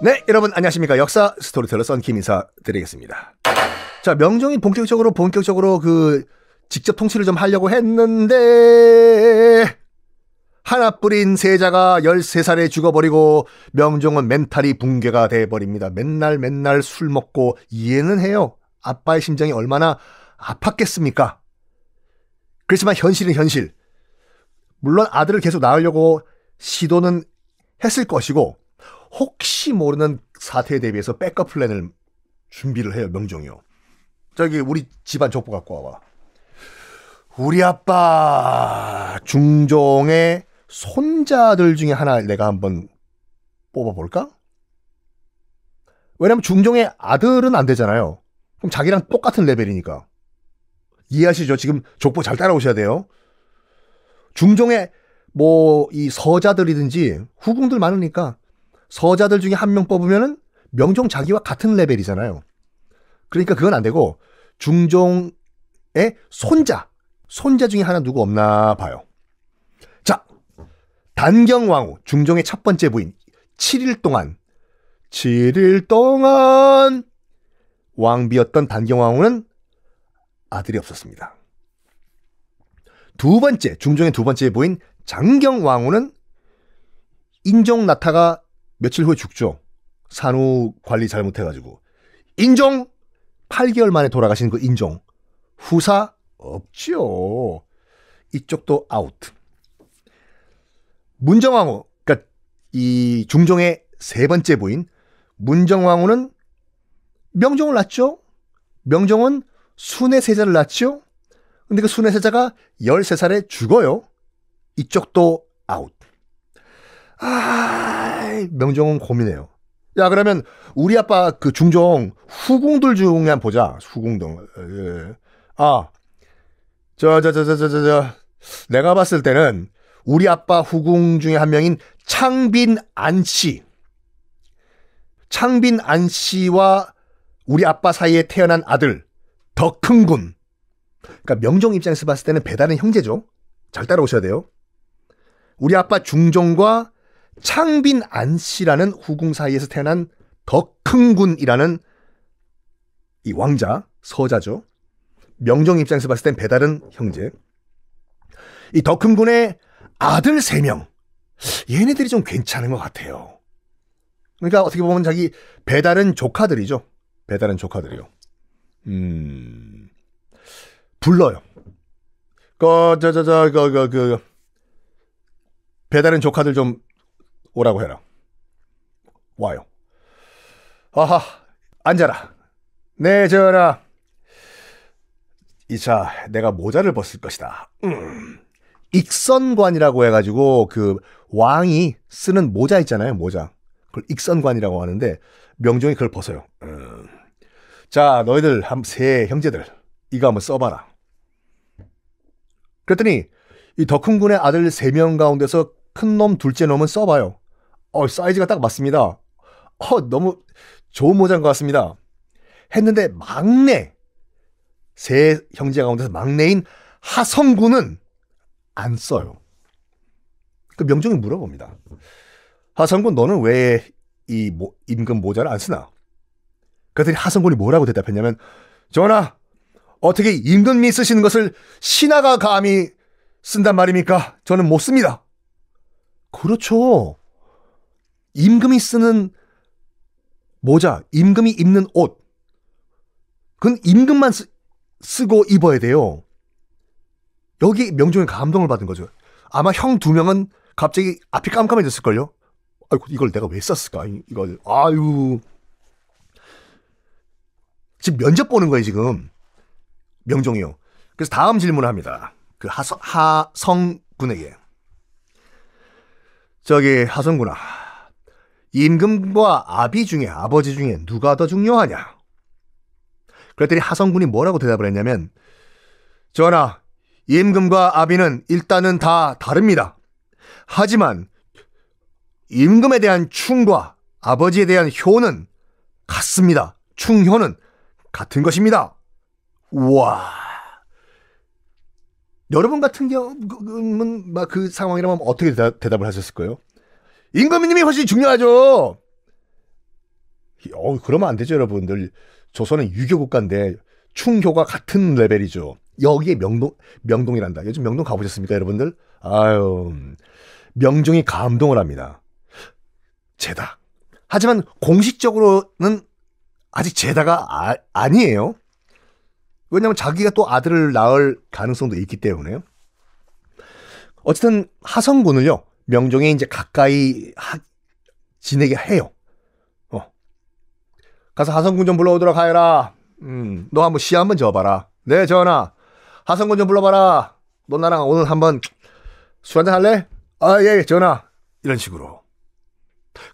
네, 여러분 안녕하십니까. 역사 스토리텔러 썬킴 인사드리겠습니다. 자, 명종이 본격적으로 직접 통치를 좀 하려고 했는데 하나뿐인 세자가 13살에 죽어버리고 명종은 멘탈이 붕괴가 돼버립니다. 맨날 술 먹고. 이해는 해요. 아빠의 심정이 얼마나 아팠겠습니까? 그렇지만 현실은 현실. 물론 아들을 계속 낳으려고 시도는 했을 것이고 혹시 모르는 사태에 대비해서 백업 플랜을 준비를 해요. 명종이요. 저기 우리 집안 족보 갖고 와봐. 우리 아빠 중종의 손자들 중에 하나 내가 한번 뽑아볼까? 왜냐면 중종의 아들은 안 되잖아요. 그럼 자기랑 똑같은 레벨이니까. 이해하시죠? 지금 족보 잘 따라오셔야 돼요. 중종의 이 서자들이든지 후궁들 많으니까 서자들 중에 한 명 뽑으면은 명종 자기와 같은 레벨이잖아요. 그러니까 그건 안 되고 중종의 손자 중에 하나 누구 없나 봐요. 자, 단경왕후 중종의 첫 번째 부인 7일 동안 왕비였던 단경왕후는 아들이 없었습니다. 중종의 두 번째 부인 장경왕후는 인종 낳다가 며칠 후에 죽죠. 산후 관리 잘못해가지고. 인종 8개월 만에 돌아가신 그 인종 후사 없죠. 이쪽도 아웃. 문정왕후, 그러니까 이 중종의 세 번째 부인 문정왕후는 명종을 낳죠. 명종은 순애세자를 낳죠. 근데 그 순애세자가 13살에 죽어요. 이쪽도 아웃. 명종은 고민해요. 야, 그러면 우리 아빠 그 중종 후궁들 중에 한번 보자. 후궁들. 내가 봤을 때는 우리 아빠 후궁 중에 한 명인 창빈안 씨와 우리 아빠 사이에 태어난 아들 덕흥군. 그러니까 명종 입장에서 봤을 때는 배다른 형제죠. 잘 따라오셔야 돼요. 우리 아빠 중종과 창빈안 씨라는 후궁 사이에서 태어난 덕흥군이라는 이 왕자, 서자죠. 명종 입장에서 봤을 땐 배다른 형제. 이 덕흥군의 아들 3명. 얘네들이 좀 괜찮은 것 같아요. 그러니까 어떻게 보면 자기 배다른 조카들이죠. 배다른 조카들이요. 불러요. 배다른 조카들 좀 오라고 해라. 와요. 아하, 앉아라. 네, 전하. 이차 내가 모자를 벗을 것이다. 익선관이라고 해가지고 그 왕이 쓰는 모자 있잖아요. 모자. 그걸 익선관이라고 하는데 명종이 그걸 벗어요. 자, 너희들 세 형제들 이거 한번 써봐라. 그랬더니 이 덕흥군의 아들 3명 가운데서 큰 놈, 둘째 놈은 써봐요. 사이즈가 딱 맞습니다. 너무 좋은 모자인 것 같습니다. 했는데 막내, 세 형제 가운데서 막내인 하성군은 안 써요. 그 명종이 물어봅니다. 하성군, 너는 왜 이 임금 모자를 안 쓰나? 그랬더니 하성군이 뭐라고 대답했냐면, 전하, 어떻게 임금이 쓰시는 것을 신하가 감히 쓴단 말입니까? 저는 못 씁니다. 그렇죠. 임금이 쓰는 모자, 임금이 입는 옷, 그건 임금만 쓰고 입어야 돼요. 여기 명종이 감동을 받은 거죠. 아마 형 2명은 갑자기 앞이 깜깜해졌을걸요. 아이고, 이걸 내가 왜 썼을까? 이걸, 지금 면접 보는 거예요, 지금. 명종이요. 그래서 다음 질문을 합니다. 그 하성군에게. 저기, 하성군아. 임금과 아버지 중에 누가 더 중요하냐? 그랬더니 하성군이 뭐라고 대답을 했냐면, 전하, 임금과 아비는 일단은 다 다릅니다. 하지만 임금에 대한 충과 아버지에 대한 효는 같습니다. 충효는 같은 것입니다. 우와. 여러분 같은 경우는 그 상황이라면 어떻게 대답을 하셨을 거예요? 임금님이 훨씬 중요하죠. 그러면 안 되죠, 여러분들. 조선은 유교 국가인데 충효가 같은 레벨이죠. 여기에 명동이란다. 요즘 명동 가보셨습니까, 여러분들? 아유, 명종이 감동을 합니다. 제다. 하지만 공식적으로는 아직 제다가 아니에요. 왜냐하면 자기가 또 아들을 낳을 가능성도 있기 때문에요. 어쨌든 하성군을요, 명종이 이제 가까이 지내게 해요. 가서 하성군 좀 불러오도록 하여라. 너 한번 시 한번 지어봐라. 네, 전하. 하성군 좀 불러봐라. 너 나랑 오늘 한번 술 한잔 할래? 아, 예, 전하. 이런 식으로.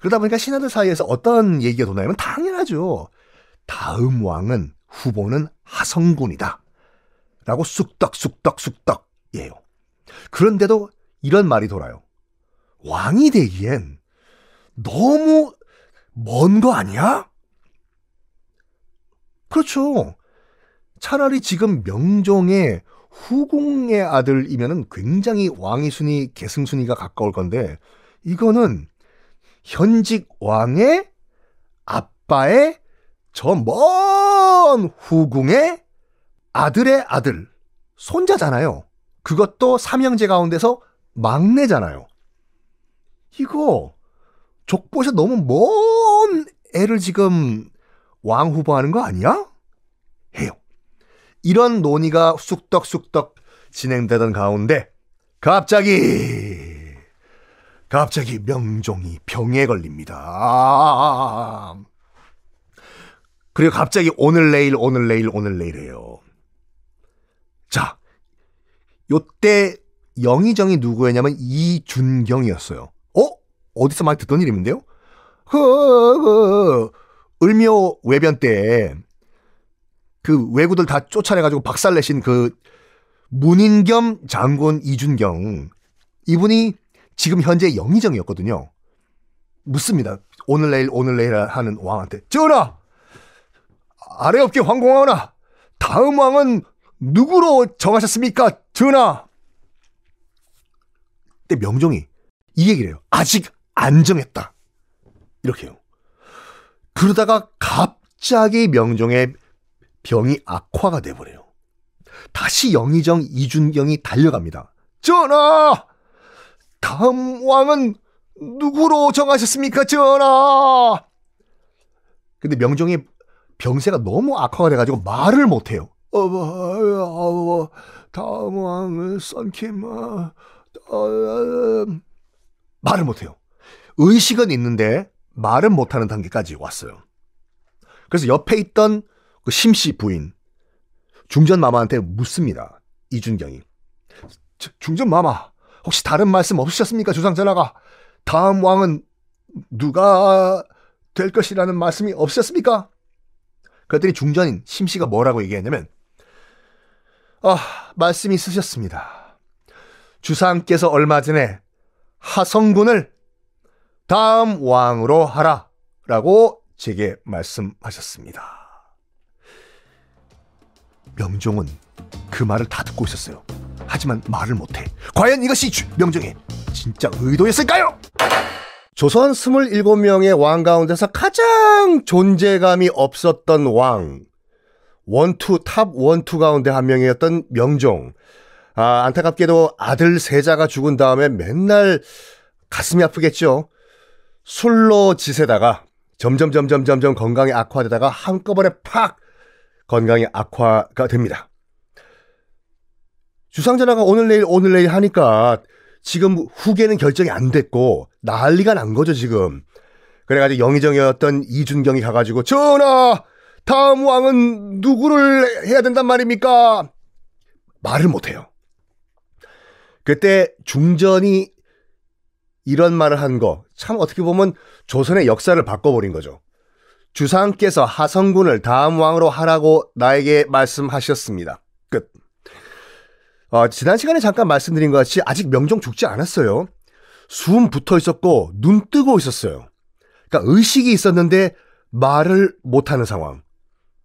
그러다 보니까 신하들 사이에서 어떤 얘기가 도나면 당연하죠. 다음 왕은 후보는 하성군이다. 라고 쑥떡이에요. 그런데도 이런 말이 돌아요. 왕이 되기엔 너무 먼 거 아니야? 그렇죠. 차라리 지금 명종의 후궁의 아들이면은 굉장히 왕위 순위, 계승 순위가 가까울 건데, 이거는 현직 왕의 아빠의 저 먼 후궁의 아들의 아들, 손자잖아요. 그것도 삼형제 가운데서 막내잖아요. 이거 족보에서 너무 먼 애를 지금 왕 후보하는 거 아니야? 해요. 이런 논의가 쑥떡 진행되던 가운데 갑자기 명종이 병에 걸립니다. 그리고 갑자기 오늘 내일 해요. 자, 요때 영의정이 누구였냐면 이준경이었어요. 어디서 많이 듣던 이름인데요? 을묘 외변 때 그 왜구들 다 쫓아내가지고 박살내신 그 문인 겸 장군 이준경, 이분이 지금 현재 영의정이었거든요. 묻습니다. 오늘 내일 하는 왕한테, 전하! 아래 없게 황공하오나 다음 왕은 누구로 정하셨습니까, 전하? 그때 명종이 이 얘기를 해요. 아직 안 정했다. 이렇게 해요. 그러다가 갑자기 명종의 병이 악화가 돼버려요. 다시 영의정 이준경이 달려갑니다. 전하! 다음 왕은 누구로 정하셨습니까, 전하? 근데 명종의 병세가 너무 악화가 돼가지고 말을 못해요. 다음 왕은 말을 못해요. 의식은 있는데 말은 못하는 단계까지 왔어요. 그래서 옆에 있던 그 심씨 부인 중전마마한테 묻습니다. 이준경이. 중전마마, 혹시 다른 말씀 없으셨습니까? 주상전하가 다음 왕은 누가 될 것이라는 말씀이 없으셨습니까? 그랬더니 중전인 심씨가 뭐라고 얘기했냐면, 말씀이 있으셨습니다. 주상께서 얼마 전에 하성군을 다음 왕으로 하라 라고 제게 말씀하셨습니다. 명종은 그 말을 다 듣고 있었어요. 하지만 말을 못해. 과연 이것이 명종의 진짜 의도였을까요? 조선 27명의 왕 가운데서 가장 존재감이 없었던 왕, 탑 원투 가운데 한 명이었던 명종. 안타깝게도 아들 세자가 죽은 다음에 맨날 가슴이 아프겠죠. 술로 지새다가 점점 건강이 악화되다가 한꺼번에 팍 건강이 악화가 됩니다. 주상전하가 오늘 내일 하니까 지금 후계는 결정이 안 됐고 난리가 난 거죠, 지금. 그래가지고 영의정이었던 이준경이 가가지고, 전하! 다음 왕은 누구를 해야 된단 말입니까? 말을 못해요. 그때 중전이 이런 말을 한 거, 참 어떻게 보면 조선의 역사를 바꿔버린 거죠. 주상께서 하성군을 다음 왕으로 하라고 나에게 말씀하셨습니다. 끝. 지난 시간에 잠깐 말씀드린 것 같이 아직 명종 죽지 않았어요. 숨 붙어 있었고 눈 뜨고 있었어요. 그러니까 의식이 있었는데 말을 못하는 상황.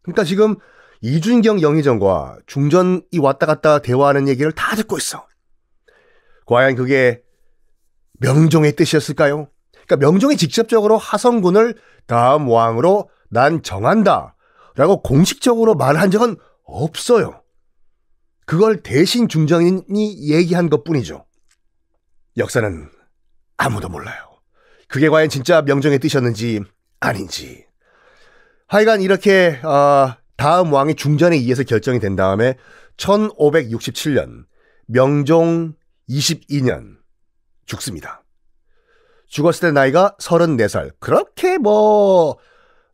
그러니까 지금 이준경 영의정과 중전이 왔다 갔다 대화하는 얘기를 다 듣고 있어. 과연 그게 명종의 뜻이었을까요? 그러니까 명종이 직접적으로 하성군을 다음 왕으로 난 정한다 라고 공식적으로 말한 적은 없어요. 그걸 대신 중정인이 얘기한 것뿐이죠. 역사는 아무도 몰라요. 그게 과연 진짜 명종의 뜻이었는지 아닌지. 하여간 이렇게 다음 왕이 중전에 의해서 결정이 된 다음에 1567년 명종 22년 죽습니다. 죽었을 때 나이가 34살. 그렇게 뭐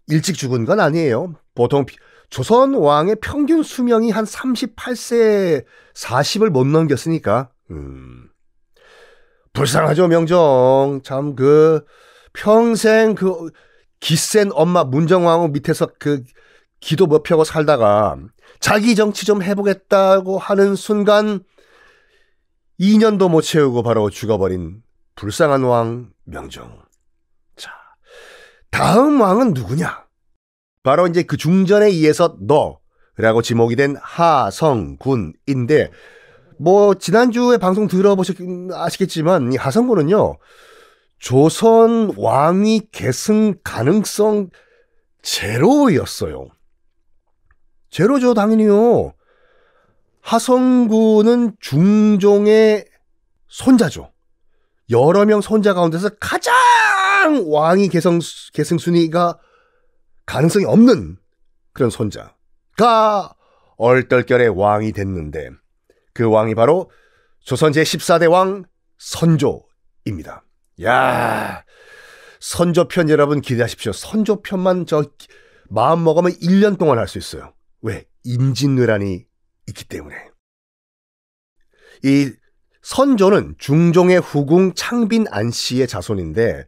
일찍 죽은 건 아니에요. 보통 조선 왕의 평균 수명이 한 38세 40을 못 넘겼으니까 불쌍하죠. 명종 참 평생 기센 엄마 문정왕후 밑에서 기도 못 펴고 살다가 자기 정치 좀 해보겠다고 하는 순간 2년도 못 채우고 바로 죽어버린 불쌍한 왕 명종. 자, 다음 왕은 누구냐? 바로 이제 그 중전에 의해서 너라고 지목이 된 하성군인데, 뭐 지난주에 방송 아시겠지만 이 하성군은요 조선 왕위 계승 가능성 제로였어요. 제로죠, 당연히요. 하성군은 중종의 손자죠. 여러 명 손자 가운데서 가장 왕위 계승 순위가 가능성이 없는 그런 손자가 얼떨결에 왕이 됐는데, 그 왕이 바로 조선 제14대 왕 선조입니다. 야, 선조편 여러분 기대하십시오. 선조편만 마음 먹으면 1년 동안 할 수 있어요. 왜? 임진왜란이 있기 때문에. 이 선조는 중종의 후궁 창빈 안씨의 자손인데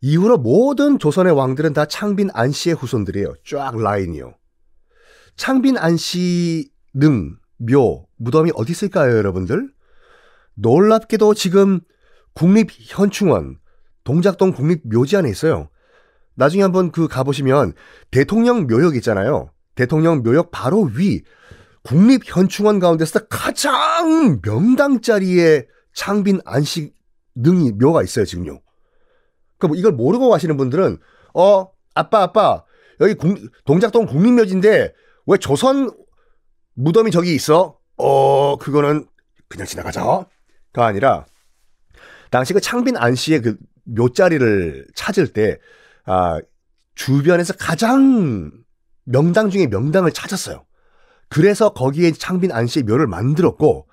이후로 모든 조선의 왕들은 다 창빈 안씨의 후손들이에요. 쫙 라인이요. 창빈 안씨 묘, 무덤이 어디 있을까요, 여러분들? 놀랍게도 지금 국립현충원 동작동 국립묘지 안에 있어요. 나중에 한번 가보시면 대통령 묘역 있잖아요. 대통령 묘역 바로 위 국립현충원 가운데서 가장 명당 자리에 창빈 안씨 묘가 있어요, 지금요. 그럼 이걸 모르고 가시는 분들은 아빠 여기 동작동 국립묘지인데 왜 조선 무덤이 저기 있어? 그거는 그냥 지나가자가 아니라 당시 창빈 안씨의 묘자리를 찾을 때 주변에서 가장 명당 중에 명당을 찾았어요. 그래서 거기에 창빈 안씨의 묘를 만들었고,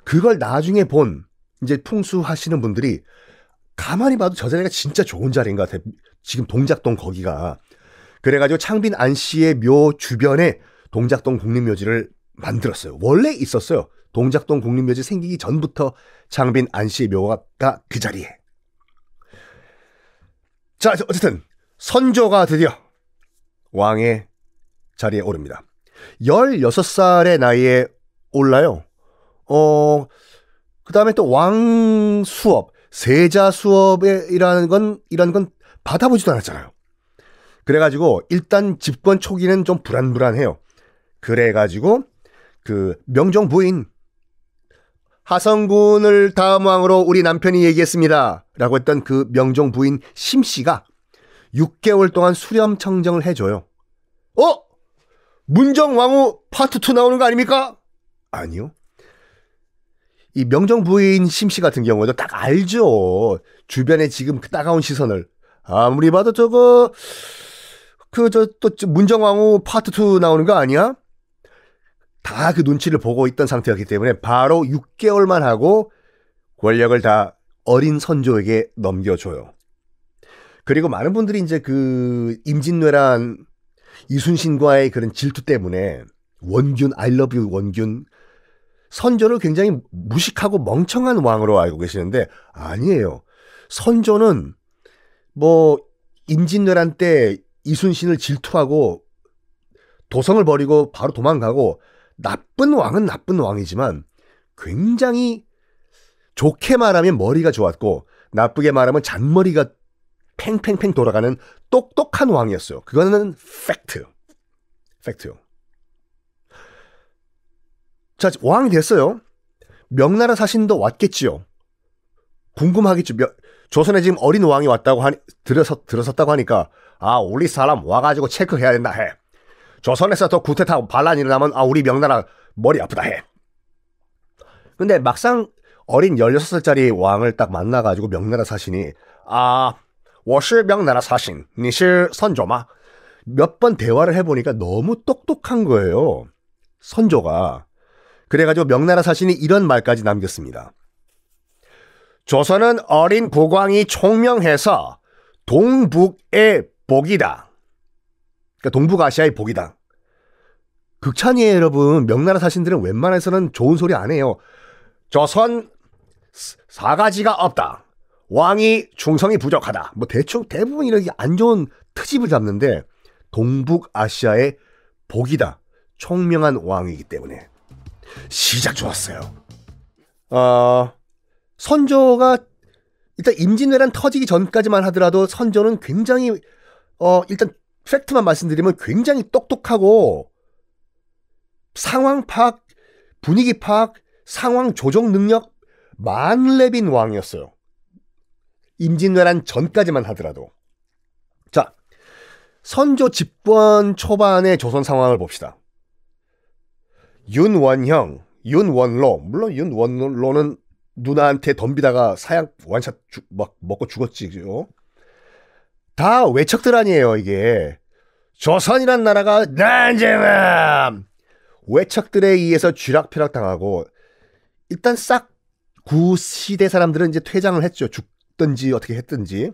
그걸 나중에 본 이제 풍수하시는 분들이 가만히 봐도 저 자리가 진짜 좋은 자리인 것 같아요. 지금 동작동 거기가. 그래가지고 창빈 안씨의 묘 주변에 동작동 국립묘지를 만들었어요. 원래 있었어요. 동작동 국립묘지 생기기 전부터 창빈 안씨의 묘가 그 자리에. 자, 어쨌든 선조가 드디어 왕의 자리에 오릅니다. 16살의 나이에 올라요. 그 다음에 또 왕 수업, 세자 수업이라는 건 받아보지도 않았잖아요. 그래가지고 일단 집권 초기는 좀 불안불안해요. 그래가지고 명종 부인 하성군을 다음 왕으로 우리 남편이 얘기했습니다 라고 했던 그 명종 부인 심씨가 6개월 동안 수렴청정을 해줘요. 문정왕후 파트 2 나오는 거 아닙니까? 아니요. 이 명종 부인 심씨 같은 경우에도 딱 알죠. 주변에 지금 따가운 시선을. 아무리 봐도 또 문정왕후 파트 2 나오는 거 아니야? 다 그 눈치를 보고 있던 상태였기 때문에 바로 6개월만 하고 권력을 다 어린 선조에게 넘겨줘요. 그리고 많은 분들이 이제 임진왜란 이순신과의 그런 질투 때문에 원균, I love you 원균, 선조를 굉장히 무식하고 멍청한 왕으로 알고 계시는데 아니에요. 선조는 임진왜란 때 이순신을 질투하고 도성을 버리고 바로 도망가고, 나쁜 왕은 나쁜 왕이지만 굉장히 좋게 말하면 머리가 좋았고 나쁘게 말하면 잔머리가 팽팽팽 돌아가는 똑똑한 왕이었어요. 그거는 팩트요. 자, 왕이 됐어요. 명나라 사신도 왔겠지요. 궁금하겠죠. 조선에 지금 어린 왕이 왔다고 들어섰다고 하니까 우리 사람 와가지고 체크해야 된다 해. 조선에서 더 구태타 반란이 일어나면 우리 명나라 머리 아프다 해. 근데 막상 어린 16살짜리 왕을 딱 만나가지고 명나라 사신이 我是 명나라 사신, 你是 선조마? 몇 번 대화를 해보니까 너무 똑똑한 거예요. 선조가. 그래가지고 명나라 사신이 이런 말까지 남겼습니다. 조선은 어린 국왕이 총명해서 동북의 복이다. 그러니까 동북아시아의 복이다. 극찬이에요, 여러분. 명나라 사신들은 웬만해서는 좋은 소리 안 해요. 조선 사가지가 없다. 왕이 충성이 부족하다. 뭐 대충 대부분 이렇게 안 좋은 트집을 잡는데 동북아시아의 복이다. 총명한 왕이기 때문에. 시작 좋았어요. 선조가 일단 임진왜란 터지기 전까지만 하더라도 선조는 굉장히 일단 팩트만 말씀드리면 굉장히 똑똑하고 상황 파악, 분위기 파악, 상황 조정 능력 만렙인 왕이었어요. 임진왜란 전까지만 하더라도. 자, 선조 집권 초반의 조선 상황을 봅시다. 윤원형, 윤원로, 물론 윤원로는 누나한테 덤비다가 사양 완샷 막 먹고 죽었지요. 다 외척들 아니에요, 이게. 조선이란 나라가 난쟁함! 외척들에 의해서 쥐락펴락 당하고 일단 싹 구시대 사람들은 이제 퇴장을 했죠. 죽든지 어떻게 했든지.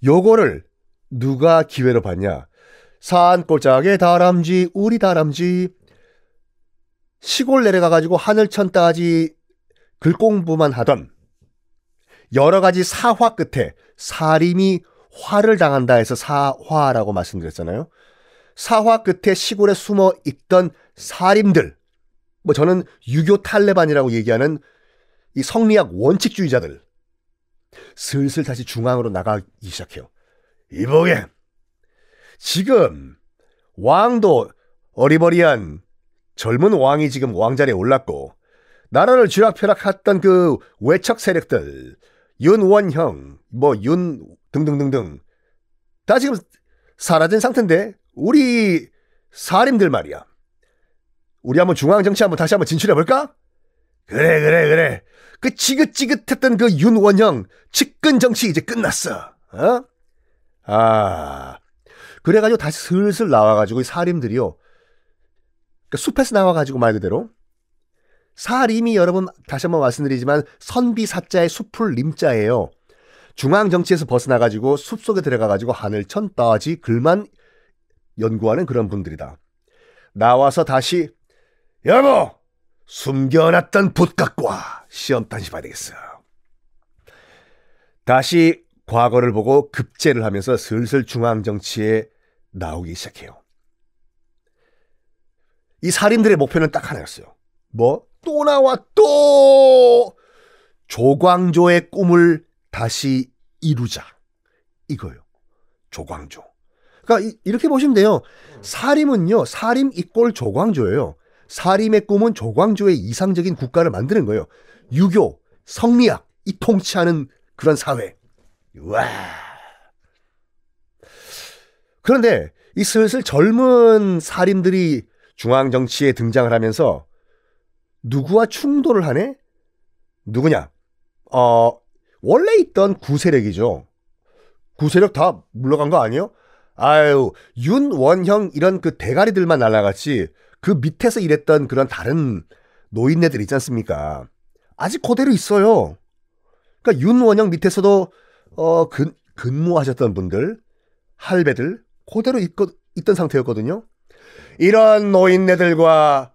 요거를 누가 기회로 봤냐? 산골짜기의 다람쥐, 우리 다람쥐. 시골 내려가가지고 하늘천 따지 글 공부만 하던 여러 가지 사화 끝에 사림이 화를 당한다 해서 사화라고 말씀드렸잖아요. 사화 끝에 시골에 숨어 있던 사림들, 뭐 저는 유교 탈레반이라고 얘기하는 이 성리학 원칙주의자들 슬슬 다시 중앙으로 나가기 시작해요. 이보게, 지금 왕도 어리버리한 젊은 왕이 지금 왕자리에 올랐고 나라를 쥐락펴락했던 그 외척 세력들, 윤원형, 뭐 윤 등등등등 다 지금 사라진 상태인데 우리 사림들 말이야. 우리 한번 중앙정치 한번 다시 한번 진출해볼까? 그래. 그 지긋지긋했던 그 윤원형 측근정치 이제 끝났어. 그래가지고 다시 슬슬 나와가지고 이 사림들이요. 그러니까 숲에서 나와가지고 말 그대로 사림이 여러분 다시 한번 말씀드리지만 선비사자의 숲을 림자예요. 중앙정치에서 벗어나가지고 숲속에 들어가가지고 하늘천 따지 글만 연구하는 그런 분들이다. 나와서 다시 여보 숨겨놨던 붓각과 시험 단시 봐야 되겠어. 다시 과거를 보고 급제를 하면서 슬슬 중앙정치에 나오기 시작해요. 이 살인들의 목표는 딱 하나였어요. 뭐? 또 나와 또 조광조의 꿈을 다시 이루자. 이거예요. 조광조. 그러니까 이렇게 보시면 돼요. 사림은요. 사림 이꼴 조광조예요. 사림의 꿈은 조광조의 이상적인 국가를 만드는 거예요. 유교, 성리학, 이 통치하는 그런 사회. 와. 그런데 이 슬슬 젊은 사림들이 중앙정치에 등장을 하면서 누구와 충돌을 하네? 누구냐? 원래 있던 구세력이죠. 구세력 다 물러간 거 아니에요? 아유, 윤원형 이런 그 대가리들만 날아갔지 그 밑에서 일했던 그런 다른 노인네들 있지 않습니까? 아직 그대로 있어요. 그러니까 윤원형 밑에서도 근무하셨던 분들, 할배들 그대로 있던 상태였거든요. 이런 노인네들과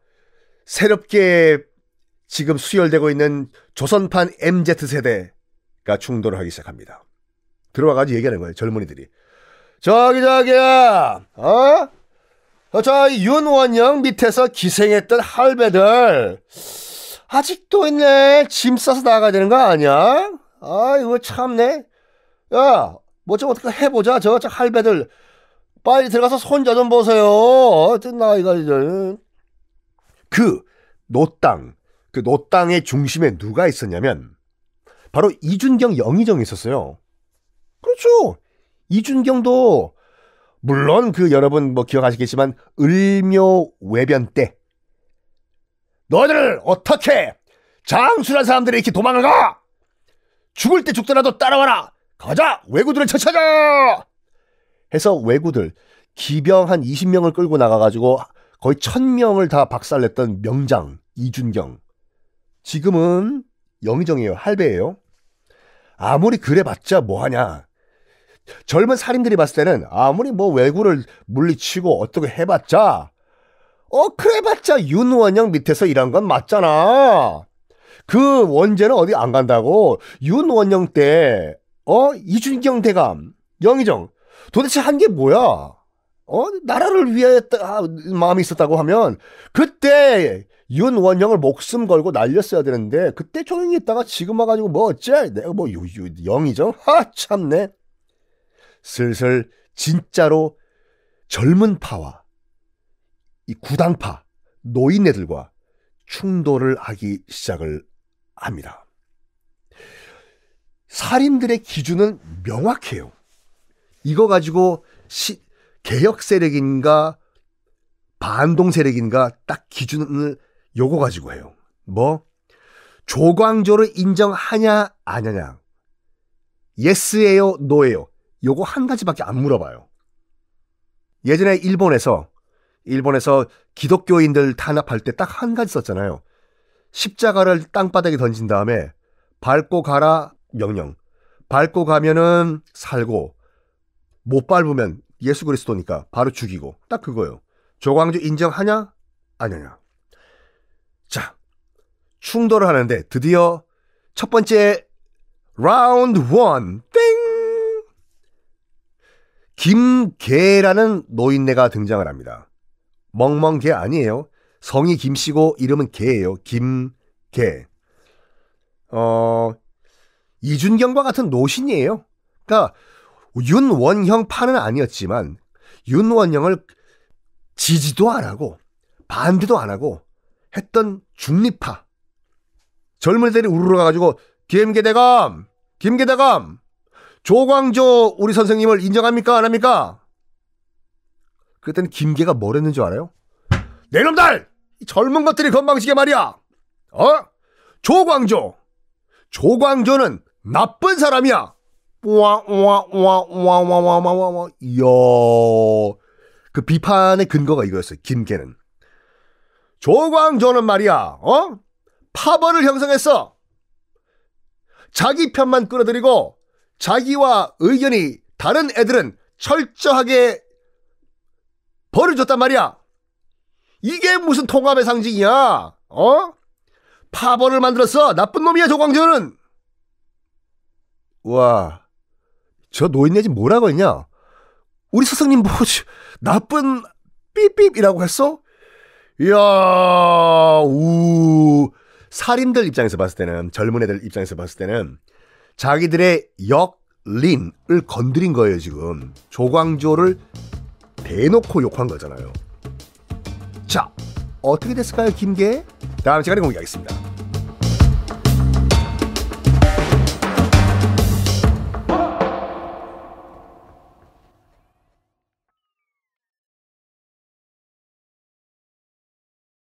새롭게 지금 수혈되고 있는 조선판 MZ세대가 충돌을 하기 시작합니다. 들어와가지고 얘기하는 거예요. 젊은이들이. 저기야, 저 윤원영 밑에서 기생했던 할배들 아직도 있네. 짐 싸서 나가야 되는 거 아니야? 이거 참네. 야, 뭐 좀 어떻게 해보자. 저 할배들 빨리 들어가서 손자 좀 보세요. 나이가 이제 그 노땅의 중심에 누가 있었냐면 바로 이준경, 영의정이 있었어요. 그렇죠. 이준경도 물론 그 여러분 뭐 기억하시겠지만 을묘 외변 때 너희들 어떻게 장수란 사람들이 이렇게 도망을 가? 죽을 때 죽더라도 따라와라. 가자. 왜구들을 쳐찾아. 해서 왜구들 기병 한 20명을 끌고 나가가지고 거의 1000명을 다 박살냈던 명장 이준경. 지금은 영의정이에요. 할배예요. 아무리 그래봤자 뭐하냐. 젊은 살인들이 봤을 때는 아무리 뭐 왜구를 물리치고 어떻게 해봤자 그래봤자 윤원영 밑에서 일한 건 맞잖아. 그 원죄는 어디 안 간다고. 윤원영 때 이준경 대감, 영의정 도대체 한 게 뭐야? 나라를 위해 마음이 있었다고 하면 그때 윤원영을 목숨 걸고 날렸어야 되는데 그때 조용히 있다가 지금 와가지고 뭐 어째? 내가 뭐 영의정? 하 참네. 슬슬 진짜로 젊은 파와 이 구당파 노인네들과 충돌을 하기 시작을 합니다. 살인들의 기준은 명확해요. 이거 가지고 개혁 세력인가 반동 세력인가 딱 기준을 요거 가지고 해요. 뭐 조광조를 인정하냐 아냐냐, 예스예요 노예요, 요거 한 가지밖에 안 물어봐요. 예전에 일본에서 기독교인들 탄압할 때 딱 한 가지 썼잖아요. 십자가를 땅바닥에 던진 다음에 밟고 가라 명령. 밟고 가면은 살고 못 밟으면 예수 그리스도니까 바로 죽이고. 딱 그거예요. 조광조 인정하냐 아냐냐. 자, 충돌을 하는데 드디어 첫 번째 라운드 1 땡! 김계라는 노인네가 등장을 합니다. 멍멍개 아니에요. 성이 김씨고 이름은 개예요. 김개. 이준경과 같은 노신이에요. 그러니까 윤원형 파는 아니었지만 윤원형을 지지도 안 하고 반대도 안 하고 했던 중립파. 젊은이들이 우르르 가가지고 김계대감 조광조 우리 선생님을 인정합니까 안 합니까? 그랬더니 김계가 뭘 했는 줄 알아요? 내 놈들! 젊은 것들이 건방지게 말이야. 조광조는 나쁜 사람이야. 이야, 그 비판의 근거가 이거였어요. 김계는. 조광조는 말이야, 파벌을 형성했어. 자기 편만 끌어들이고 자기와 의견이 다른 애들은 철저하게 벌을 줬단 말이야. 이게 무슨 통합의 상징이야? 파벌을 만들었어. 나쁜 놈이야 조광조는. 와, 저 노인네 집 뭐라고 했냐? 우리 스승님 뭐 나쁜 삐삐이라고 했어? 이야, 살인들 입장에서 봤을 때는, 젊은 애들 입장에서 봤을 때는 자기들의 역린을 건드린 거예요. 지금 조광조를 대놓고 욕한 거잖아요. 자, 어떻게 됐을까요 김계? 다음 시간에 공개하겠습니다.